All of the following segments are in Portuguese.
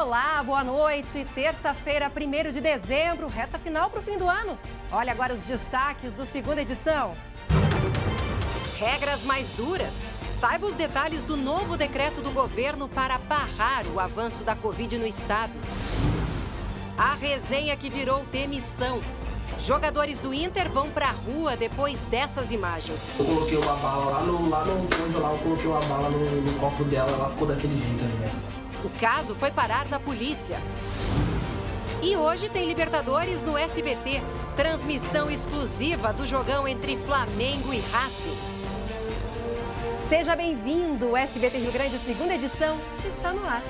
Olá, boa noite. Terça-feira, 1º de dezembro, reta final para o fim do ano. Olha agora os destaques do segunda edição. Regras mais duras. Saiba os detalhes do novo decreto do governo para barrar o avanço da Covid no estado. A resenha que virou demissão. Jogadores do Inter vão pra rua depois dessas imagens. Eu coloquei uma bala eu coloquei uma bala no copo dela, ela ficou daquele jeito ali, né? O caso foi parar na polícia. E hoje tem Libertadores no SBT. Transmissão exclusiva do jogão entre Flamengo e Racing. Seja bem-vindo, o SBT Rio Grande, segunda edição, está no ar.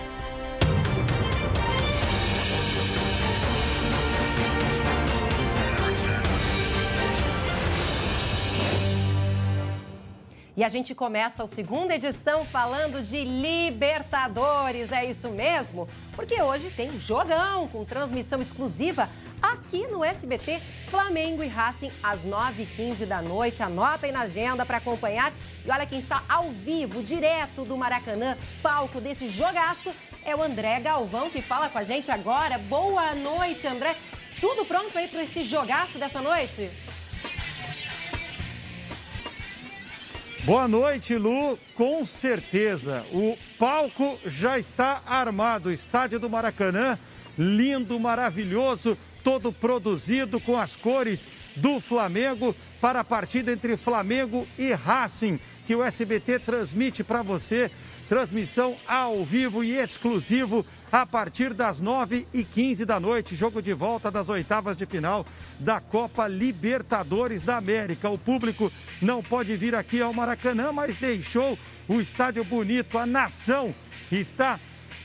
E a gente começa a segunda edição falando de Libertadores, é isso mesmo? Porque hoje tem jogão com transmissão exclusiva aqui no SBT, Flamengo e Racing às 9h15 da noite. Anota aí na agenda para acompanhar. E olha quem está ao vivo, direto do Maracanã, palco desse jogaço, é o André Galvão, que fala com a gente agora. Boa noite, André. Tudo pronto aí para esse jogaço dessa noite? Boa noite, Lu. Com certeza, o palco já está armado. O estádio do Maracanã, lindo, maravilhoso, todo produzido com as cores do Flamengo para a partida entre Flamengo e Racing, que o SBT transmite para você. Transmissão ao vivo e exclusivo a partir das 9h15 da noite. Jogo de volta das oitavas de final da Copa Libertadores da América. O público não pode vir aqui ao Maracanã, mas deixou o estádio bonito. A nação está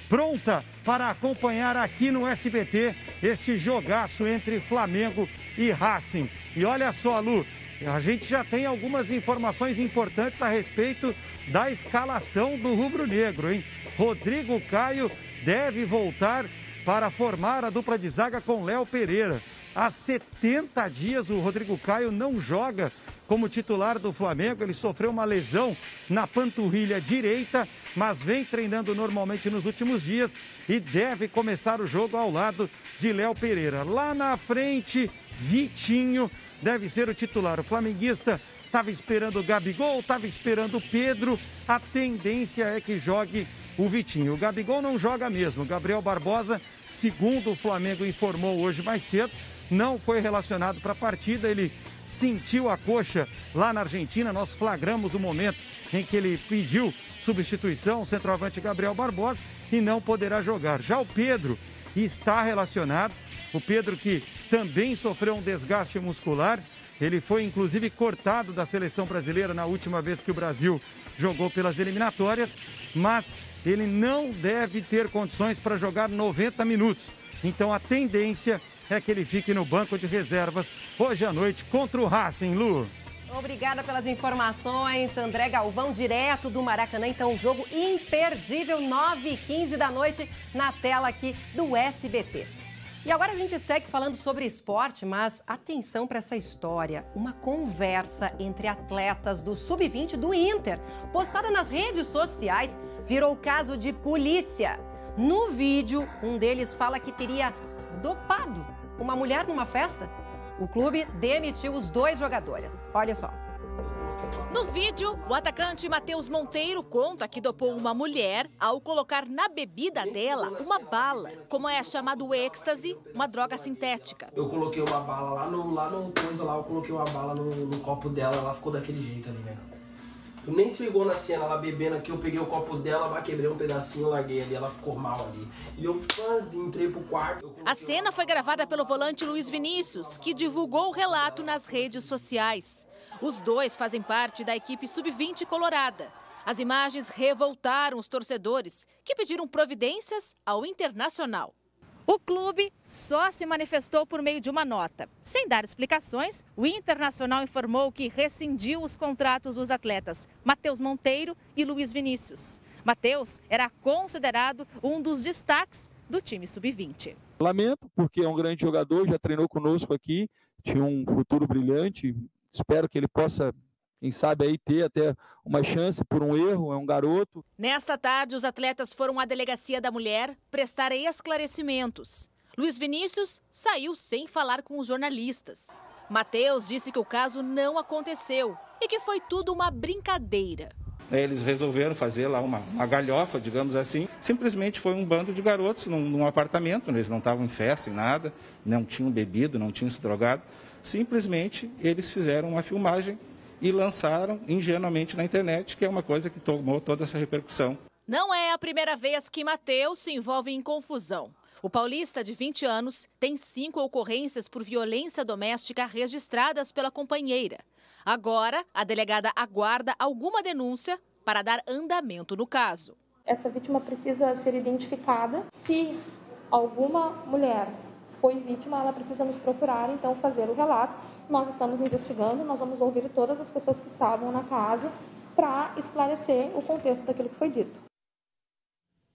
pronta para acompanhar aqui no SBT este jogaço entre Flamengo e Racing. E olha só, Lu, a gente já tem algumas informações importantes a respeito da escalação do rubro-negro, hein? Rodrigo Caio deve voltar para formar a dupla de zaga com Léo Pereira. Há 70 dias o Rodrigo Caio não joga como titular do Flamengo. Ele sofreu uma lesão na panturrilha direita, mas vem treinando normalmente nos últimos dias e deve começar o jogo ao lado de Léo Pereira. Lá na frente, Vitinho deve ser o titular. O flamenguista estava esperando o Gabigol, estava esperando o Pedro. A tendência é que jogue o Vitinho. O Gabigol não joga mesmo. O Gabriel Barbosa, segundo o Flamengo informou hoje mais cedo, não foi relacionado para a partida. Ele sentiu a coxa lá na Argentina. Nós flagramos o momento em que ele pediu substituição, o centroavante Gabriel Barbosa, e não poderá jogar. Já o Pedro está relacionado. O Pedro, que também sofreu um desgaste muscular. Ele foi, inclusive, cortado da seleção brasileira na última vez que o Brasil jogou pelas eliminatórias, mas ele não deve ter condições para jogar 90 minutos. Então, a tendência é que ele fique no banco de reservas hoje à noite contra o Racing, Lu. Obrigada pelas informações, André Galvão, direto do Maracanã. Então, um jogo imperdível, 9h15 da noite, na tela aqui do SBT. E agora a gente segue falando sobre esporte, mas atenção para essa história. Uma conversa entre atletas do Sub-20 do Inter, postada nas redes sociais, virou caso de polícia. No vídeo, um deles fala que teria dopado uma mulher numa festa. O clube demitiu os 2 jogadores. Olha só. No vídeo, o atacante Matheus Monteiro conta que dopou uma mulher ao colocar na bebida dela uma bala, como é chamado êxtase, uma droga sintética. Eu coloquei uma bala eu coloquei uma bala no copo dela, ela ficou daquele jeito ali, né? Tu nem se ligou na cena, ela bebendo aqui, eu peguei o copo dela, quebrei um pedacinho, larguei ali, ela ficou mal ali. E eu entrei pro quarto. A cena foi gravada pelo volante Luiz Vinícius, que divulgou o relato nas redes sociais. Os 2 fazem parte da equipe Sub-20 colorada. As imagens revoltaram os torcedores, que pediram providências ao Internacional. O clube só se manifestou por meio de uma nota. Sem dar explicações, o Internacional informou que rescindiu os contratos dos atletas Matheus Monteiro e Luiz Vinícius. Matheus era considerado um dos destaques do time Sub-20. Lamento, porque é um grande jogador, já treinou conosco aqui, tinha um futuro brilhante. Espero que ele possa quem sabe aí ter até uma chance por um erro, é um garoto. Nesta tarde, os atletas foram à Delegacia da Mulher prestar esclarecimentos. Luiz Vinícius saiu sem falar com os jornalistas. Matheus disse que o caso não aconteceu e que foi tudo uma brincadeira. Eles resolveram fazer lá uma galhofa, digamos assim. Simplesmente foi um bando de garotos num apartamento, eles não estavam em festa, em nada, não tinham bebido, não tinham se drogado. Simplesmente eles fizeram uma filmagem e lançaram ingenuamente na internet, que é uma coisa que tomou toda essa repercussão. Não é a primeira vez que Matheus se envolve em confusão. O paulista, de 20 anos, tem 5 ocorrências por violência doméstica registradas pela companheira. Agora, a delegada aguarda alguma denúncia para dar andamento no caso. Essa vítima precisa ser identificada. Se alguma mulher foi vítima, ela precisa nos procurar, então fazer o relato. Nós estamos investigando, nós vamos ouvir todas as pessoas que estavam na casa para esclarecer o contexto daquilo que foi dito.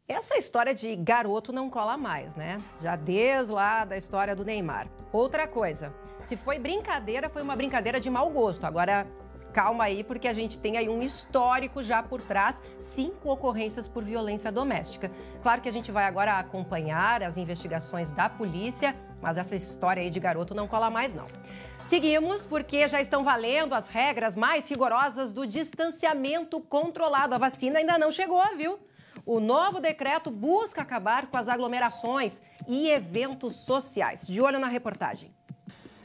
Essa história de garoto não cola mais, né? Já desde lá da história do Neymar. Outra coisa, se foi brincadeira, foi uma brincadeira de mau gosto. Agora, calma aí, porque a gente tem aí um histórico já por trás, 5 ocorrências por violência doméstica. Claro que a gente vai agora acompanhar as investigações da polícia, mas essa história aí de garoto não cola mais, não. Seguimos, porque já estão valendo as regras mais rigorosas do distanciamento controlado. A vacina ainda não chegou, viu? O novo decreto busca acabar com as aglomerações e eventos sociais. De olho na reportagem.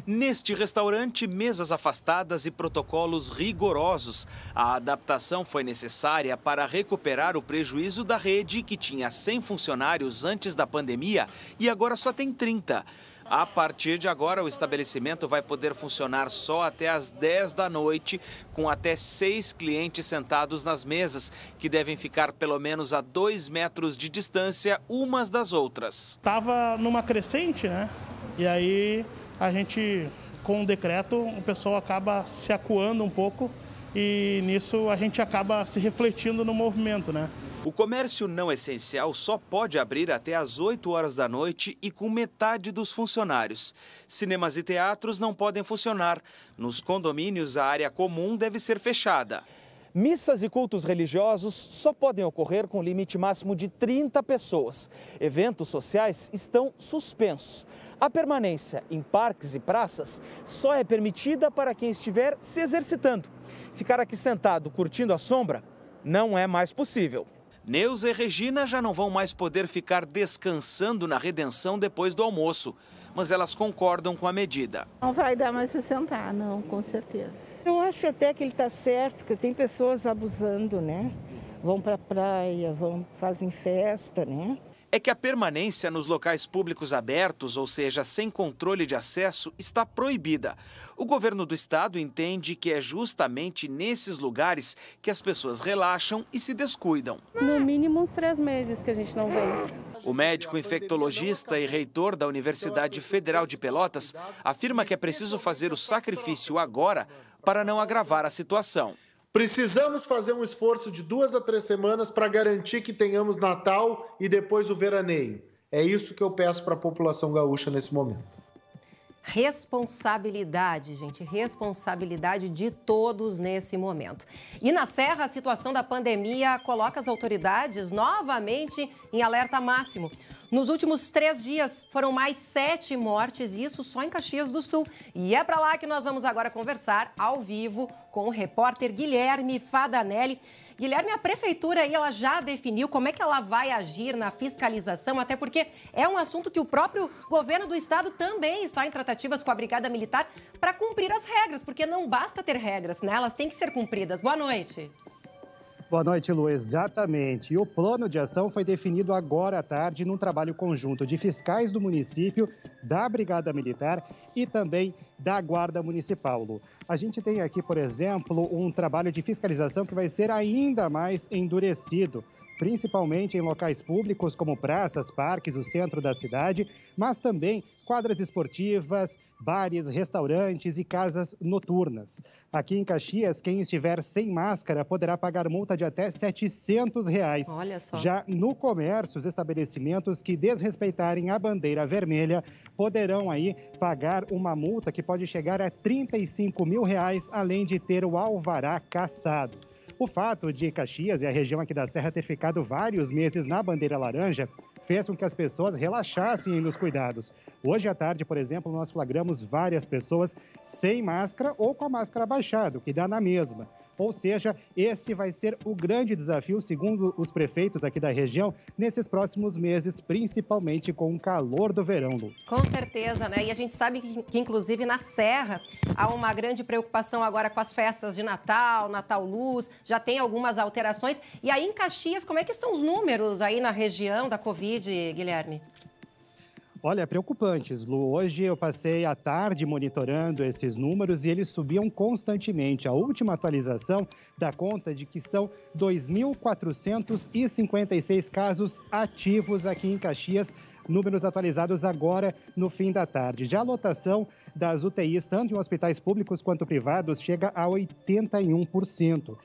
Neste restaurante, mesas afastadas e protocolos rigorosos. A adaptação foi necessária para recuperar o prejuízo da rede, que tinha 100 funcionários antes da pandemia e agora só tem 30. A partir de agora, o estabelecimento vai poder funcionar só até às 10 da noite, com até 6 clientes sentados nas mesas, que devem ficar pelo menos a 2 metros de distância umas das outras. Estava numa crescente, né? E aí a gente, com o decreto, o pessoal acaba se acuando um pouco e nisso a gente acaba se refletindo no movimento, né? O comércio não essencial só pode abrir até às 8 horas da noite e com metade dos funcionários. Cinemas e teatros não podem funcionar. Nos condomínios, a área comum deve ser fechada. Missas e cultos religiosos só podem ocorrer com limite máximo de 30 pessoas. Eventos sociais estão suspensos. A permanência em parques e praças só é permitida para quem estiver se exercitando. Ficar aqui sentado curtindo a sombra não é mais possível. Neuza e Regina já não vão mais poder ficar descansando na Redenção depois do almoço, mas elas concordam com a medida. Não vai dar mais para sentar, não, com certeza. Eu acho até que ele está certo, porque tem pessoas abusando, né? Vão para a praia, fazem festa, né? É que a permanência nos locais públicos abertos, ou seja, sem controle de acesso, está proibida. O governo do estado entende que é justamente nesses lugares que as pessoas relaxam e se descuidam. No mínimo uns 3 meses que a gente não vem. O médico infectologista e reitor da Universidade Federal de Pelotas afirma que é preciso fazer o sacrifício agora para não agravar a situação. Precisamos fazer um esforço de 2 a 3 semanas para garantir que tenhamos Natal e depois o veraneio. É isso que eu peço para a população gaúcha nesse momento. Responsabilidade, gente, responsabilidade de todos nesse momento. E na Serra, a situação da pandemia coloca as autoridades novamente em alerta máximo. Nos últimos 3 dias, foram mais 7 mortes, e isso só em Caxias do Sul. E é para lá que nós vamos agora conversar ao vivo com o repórter Guilherme Fadanelli. Guilherme, a prefeitura aí, ela já definiu como é que ela vai agir na fiscalização, até porque é um assunto que o próprio governo do estado também está em tratativas com a Brigada Militar para cumprir as regras, porque não basta ter regras, né? Elas têm que ser cumpridas. Boa noite. Boa noite, Lu. Exatamente. E o plano de ação foi definido agora à tarde num trabalho conjunto de fiscais do município, da Brigada Militar e também da Guarda Municipal, Lu. A gente tem aqui, por exemplo, um trabalho de fiscalização que vai ser ainda mais endurecido. principalmente em locais públicos como praças, parques, o centro da cidade, mas também quadras esportivas, bares, restaurantes e casas noturnas. Aqui em Caxias, quem estiver sem máscara poderá pagar multa de até R$ 700. Olha só. Já no comércio, os estabelecimentos que desrespeitarem a bandeira vermelha poderão aí pagar uma multa que pode chegar a R$ 35 mil, além de ter o alvará cassado. O fato de Caxias e a região aqui da Serra ter ficado vários meses na bandeira laranja fez com que as pessoas relaxassem nos cuidados. Hoje à tarde, por exemplo, nós flagramos várias pessoas sem máscara ou com a máscara abaixada, o que dá na mesma. Ou seja, esse vai ser o grande desafio, segundo os prefeitos aqui da região, nesses próximos meses, principalmente com o calor do verão, Lu. Com certeza, né? E a gente sabe que inclusive, na Serra, há uma grande preocupação agora com as festas de Natal, Natal Luz, já tem algumas alterações. E aí, em Caxias, como é que estão os números aí na região da Covid, Guilherme? Olha, preocupantes, Lu. Hoje eu passei a tarde monitorando esses números e eles subiam constantemente. A última atualização dá conta de que são 2.456 casos ativos aqui em Caxias, números atualizados agora no fim da tarde. Já a lotação das UTIs, tanto em hospitais públicos quanto privados, chega a 81%.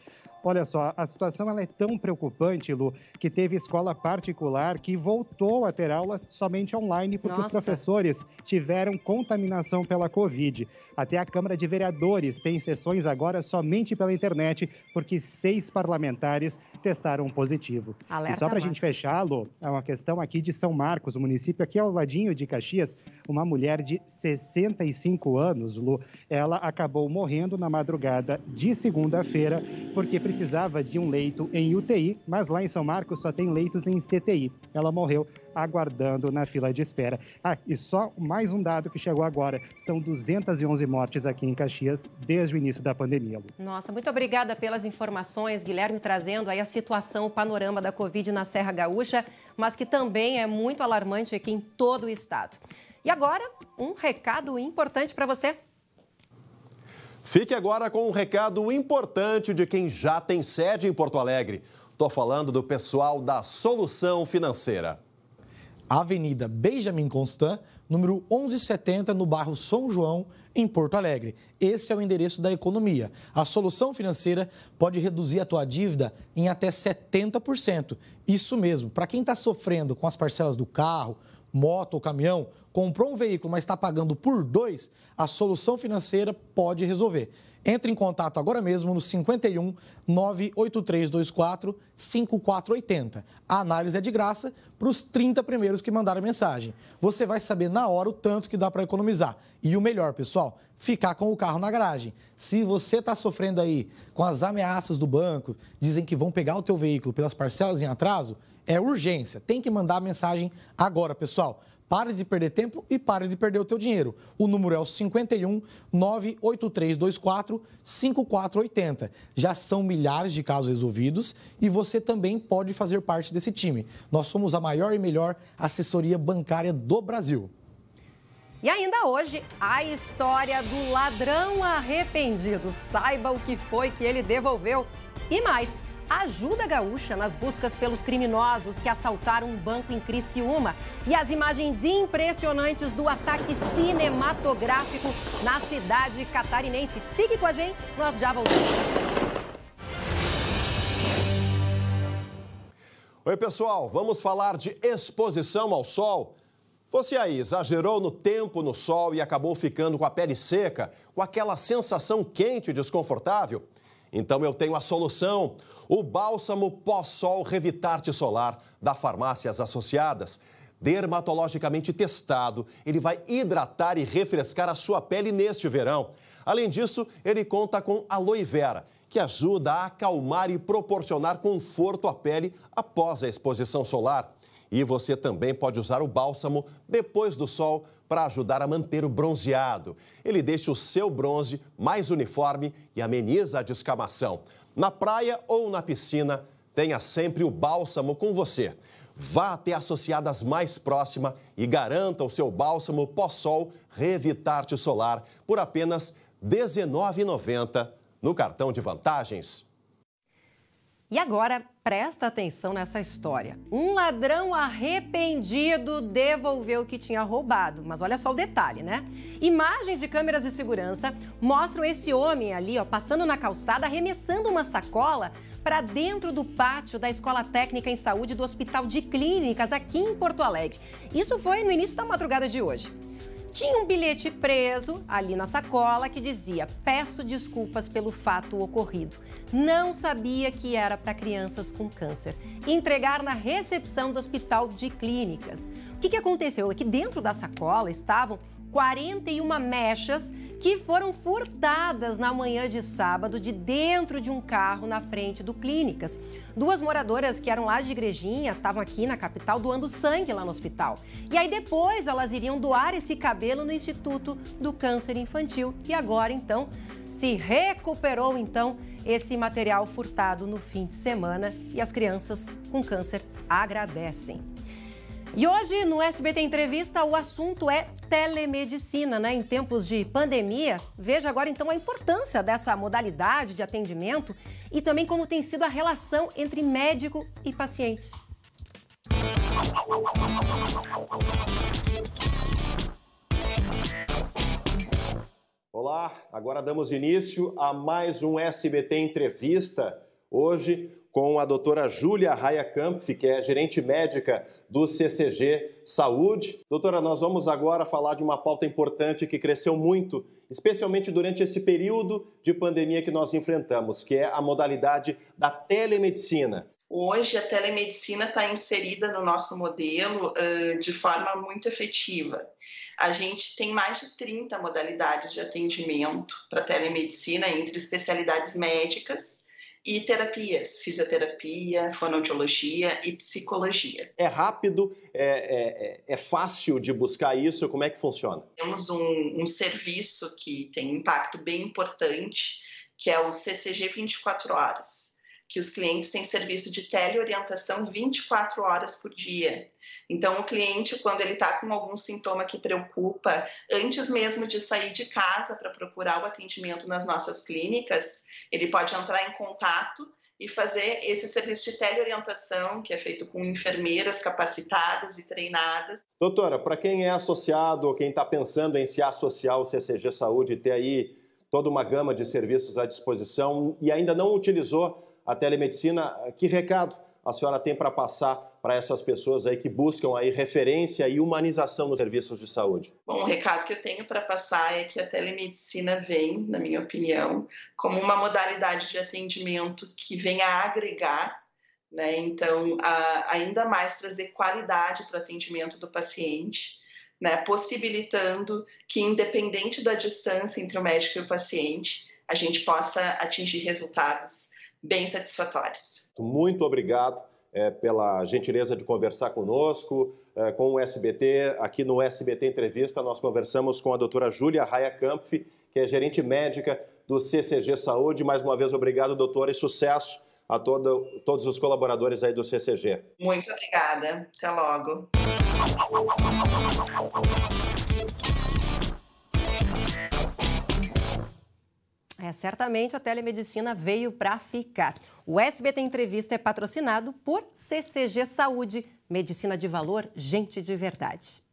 Olha só, a situação ela é tão preocupante, Lu, que teve escola particular que voltou a ter aulas somente online porque os professores tiveram contaminação pela Covid. Até a Câmara de Vereadores tem sessões agora somente pela internet porque 6 parlamentares testaram positivo. Alerta e só para a gente fechar, Lu, é uma questão aqui de São Marcos, o município aqui ao ladinho de Caxias, uma mulher de 65 anos, Lu, ela acabou morrendo na madrugada de segunda-feira porque precisava de um leito em UTI, mas lá em São Marcos só tem leitos em CTI. Ela morreu aguardando na fila de espera. E só mais um dado que chegou agora, são 211 mortes aqui em Caxias desde o início da pandemia. Lu. Nossa, muito obrigada pelas informações, Guilherme, trazendo aí a situação, o panorama da Covid na Serra Gaúcha, mas que também é muito alarmante aqui em todo o estado. E agora, um recado importante para você. Fique agora com um recado importante de quem já tem sede em Porto Alegre. Estou falando do pessoal da Solução Financeira. Avenida Benjamin Constant, número 1170, no bairro São João, em Porto Alegre. Esse é o endereço da economia. A Solução Financeira pode reduzir a tua dívida em até 70%. Isso mesmo, para quem está sofrendo com as parcelas do carro, moto ou caminhão, comprou um veículo, mas está pagando por 2, a Solução Financeira pode resolver. Entre em contato agora mesmo no 51 98324 5480. A análise é de graça para os 30 primeiros que mandaram mensagem. Você vai saber na hora o tanto que dá para economizar. E o melhor, pessoal, ficar com o carro na garagem. Se você está sofrendo aí com as ameaças do banco, dizem que vão pegar o teu veículo pelas parcelas em atraso, é urgência. Tem que mandar a mensagem agora, pessoal. Pare de perder tempo e pare de perder o teu dinheiro. O número é o 51 98324 5480. Já são milhares de casos resolvidos e você também pode fazer parte desse time. Nós somos a maior e melhor assessoria bancária do Brasil. E ainda hoje, a história do ladrão arrependido. Saiba o que foi que ele devolveu. E mais, ajuda gaúcha nas buscas pelos criminosos que assaltaram um banco em Criciúma. E as imagens impressionantes do ataque cinematográfico na cidade catarinense. Fique com a gente, nós já voltamos. Oi, pessoal, vamos falar de exposição ao sol. Você aí exagerou no tempo no sol e acabou ficando com a pele seca, com aquela sensação quente e desconfortável? Então eu tenho a solução, o bálsamo pós-sol Revitarte Solar da Farmácias Associadas. Dermatologicamente testado, ele vai hidratar e refrescar a sua pele neste verão. Além disso, ele conta com aloe vera, que ajuda a acalmar e proporcionar conforto à pele após a exposição solar. E você também pode usar o bálsamo depois do sol para ajudar a manter o bronzeado. Ele deixa o seu bronze mais uniforme e ameniza a descamação. Na praia ou na piscina, tenha sempre o bálsamo com você. Vá até Associadas mais próxima e garanta o seu bálsamo pós-sol Revitarte Solar por apenas R$ 19,90 no cartão de vantagens. E agora, presta atenção nessa história. Um ladrão arrependido devolveu o que tinha roubado. Mas olha só o detalhe, né? Imagens de câmeras de segurança mostram esse homem ali, ó, passando na calçada, arremessando uma sacola para dentro do pátio da Escola Técnica em Saúde do Hospital de Clínicas, aqui em Porto Alegre. Isso foi no início da madrugada de hoje. Tinha um bilhete preso ali na sacola que dizia: peço desculpas pelo fato ocorrido. Não sabia que era para crianças com câncer. Entregar na recepção do Hospital de Clínicas. O que aconteceu? É que dentro da sacola estavam 41 mechas que foram furtadas na manhã de sábado de dentro de um carro na frente do Clínicas. 2 moradoras que eram lá de Igrejinha estavam aqui na capital doando sangue lá no hospital. E aí depois elas iriam doar esse cabelo no Instituto do Câncer Infantil. E agora, então, se recuperou, então, esse material furtado no fim de semana e as crianças com câncer agradecem. E hoje, no SBT Entrevista, o assunto é telemedicina, né? Em tempos de pandemia. Veja agora, então, a importância dessa modalidade de atendimento e também como tem sido a relação entre médico e paciente. Olá, agora damos início a mais um SBT Entrevista. Hoje, com a doutora Júlia Raia Kampf, que é gerente médica do CCG Saúde. Doutora, nós vamos agora falar de uma pauta importante que cresceu muito, especialmente durante esse período de pandemia que nós enfrentamos, que é a modalidade da telemedicina. Hoje, a telemedicina está inserida no nosso modelo de forma muito efetiva. A gente tem mais de 30 modalidades de atendimento para telemedicina entre especialidades médicas e terapias, fisioterapia, fonoaudiologia e psicologia. É rápido, é fácil de buscar isso? Como é que funciona? Temos um serviço que tem um impacto bem importante, que é o CCG 24 horas, que os clientes têm serviço de teleorientação 24 horas por dia. Então, o cliente, quando ele está com algum sintoma que preocupa, antes mesmo de sair de casa para procurar o atendimento nas nossas clínicas, ele pode entrar em contato e fazer esse serviço de teleorientação, que é feito com enfermeiras capacitadas e treinadas. Doutora, para quem é associado ou quem está pensando em se associar ao CCG Saúde e ter aí toda uma gama de serviços à disposição e ainda não utilizou a telemedicina, que recado a senhora tem para passar para essas pessoas aí que buscam aí referência e humanização nos serviços de saúde? Bom, o recado que eu tenho para passar é que a telemedicina vem, na minha opinião, como uma modalidade de atendimento que vem a agregar, né? Então, ainda mais trazer qualidade para o atendimento do paciente, né? Possibilitando que, independente da distância entre o médico e o paciente, a gente possa atingir resultados bem satisfatórios. Muito obrigado pela gentileza de conversar conosco, com o SBT. Aqui no SBT Entrevista nós conversamos com a doutora Júlia Raia Kampf, que é gerente médica do CCG Saúde. Mais uma vez, obrigado, doutora, e sucesso a todos os colaboradores aí do CCG. Muito obrigada. Até logo. Certamente a telemedicina veio para ficar. O SBT Entrevista é patrocinado por CCG Saúde, medicina de valor, gente de verdade.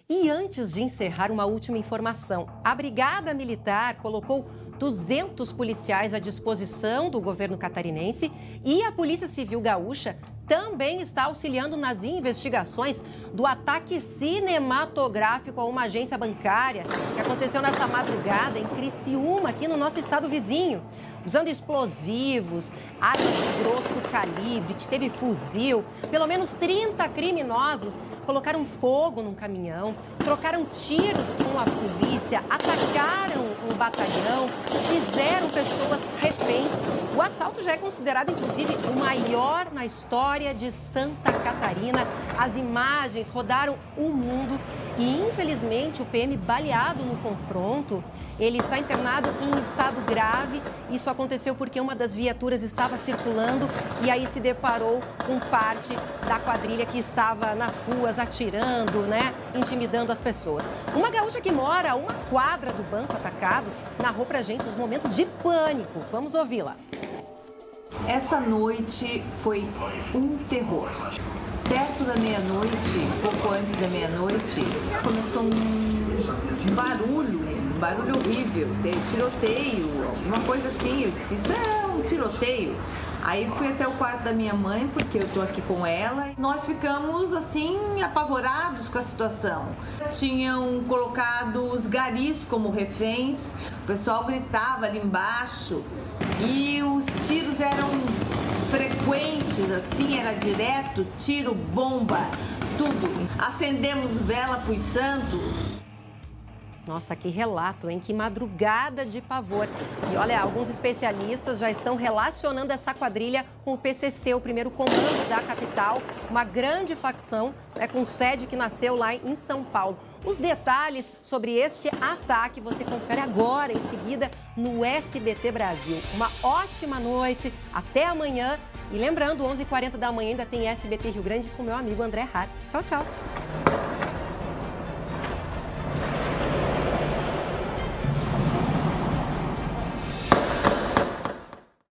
E antes de encerrar, uma última informação. A Brigada Militar colocou 200 policiais à disposição do governo catarinense e a Polícia Civil Gaúcha também está auxiliando nas investigações do ataque cinematográfico a uma agência bancária que aconteceu nessa madrugada em Criciúma, aqui no nosso estado vizinho. Usando explosivos, armas de grosso calibre, teve fuzil. Pelo menos 30 criminosos colocaram fogo num caminhão, trocaram tiros com a polícia, atacaram um batalhão, fizeram pessoas reféns. O assalto já é considerado, inclusive, o maior na história de Santa Catarina. As imagens rodaram o mundo e, infelizmente, o PM baleado no confronto. Ele está internado em estado grave. Isso aconteceu porque uma das viaturas estava circulando e aí se deparou com parte da quadrilha que estava nas ruas atirando, né, intimidando as pessoas. Uma gaúcha que mora a uma quadra do banco atacado narrou pra gente os momentos de pânico. Vamos ouvi-la. Essa noite foi um terror. Perto da meia-noite, pouco antes da meia-noite, começou um barulho horrível, tiroteio, alguma coisa assim. Eu disse, isso é um tiroteio. Aí fui até o quarto da minha mãe, porque eu tô aqui com ela. Nós ficamos, assim, apavorados com a situação. Tinham colocado os garis como reféns, o pessoal gritava ali embaixo e os tiros eram frequentes, assim, era direto, tiro, bomba, tudo. Acendemos vela pros santos. Nossa, que relato, hein? Que madrugada de pavor. E olha, alguns especialistas já estão relacionando essa quadrilha com o PCC, o primeiro comando da capital, uma grande facção, né, com sede que nasceu lá em São Paulo. Os detalhes sobre este ataque você confere agora, em seguida, no SBT Brasil. Uma ótima noite, até amanhã. E lembrando, 11h40 da manhã ainda tem SBT Rio Grande com meu amigo André Har. Tchau, tchau.